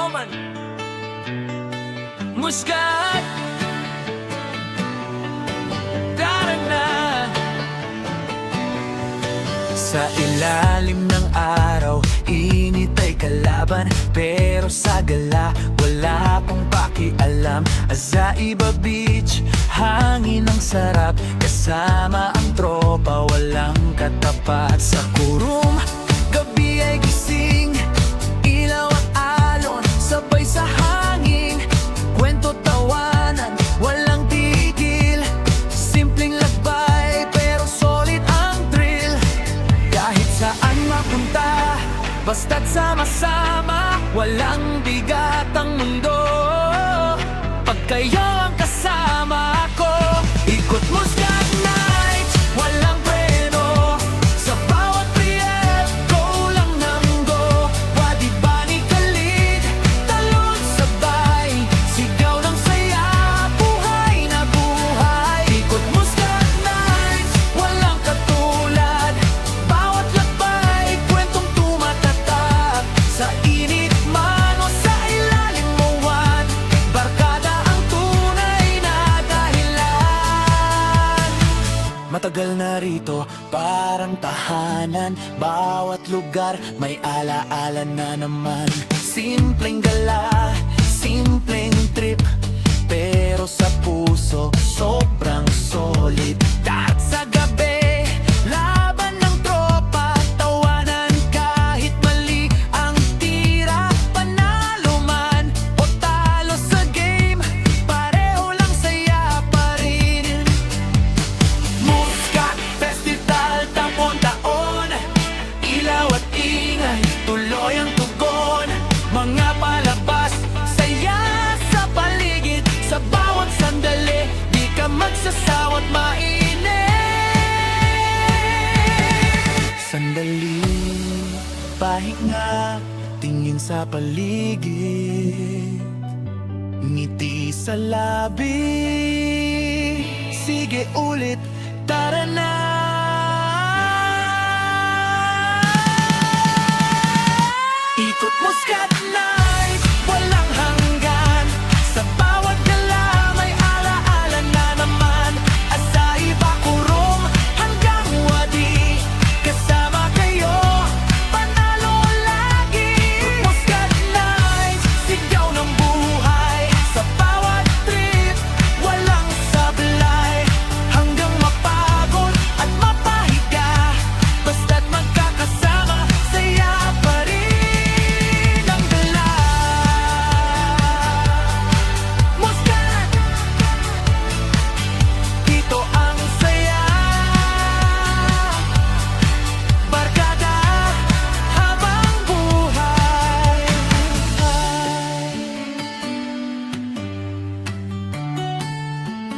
man Muscat Tara na Sa ilalim ng araw, init ay kalaban, pero sa gala, wala pong pakialam. Azaiba Beach, hangin ang sarap, kasama ang tropa, walang katapat. Sa kurum, gabi ay gising, ilaw at alon, sabay sa hangin, kwento tawanan, walang tigil. Simpleng lakbay, pero solid ang thrill. Kahit saan mapunta, basta't sama-sama, walang bigat ang mundo. Pag kayo ang kasama ko, ikot Muscat Nights, walang preno. Sa bawat riel, go lang nang go. Wadi Bani Khalid, talon sabay, sigaw ng saya, buhay na buhay. Ikot Muscat Nights, walang katulad, bawat lakbay, kwentong tumatatak. Sa init man o sa ilalim mo wan, barkada ang tunay na dahilan. Matagal na rito, parang tahanan, bawat lugar may alaala na naman. Simpleng gala, simpleng trip, pero sa puso, sobrang solid. Kahit sa gabi, laban ng tropa, tawanan kahit mali ang tira. Panalo man o talo sa game, pareho lang saya pa rin. Muscat Festival, taon-taon, ilaw at ingay, tuloy ang tugon. Mga palabas, saya sa paligid, sa bawat sandali, di ka magsasawat mainit. Sandali, pahinga, tingin sa paligid, ngiti sa labi. Sige ulit, tara na.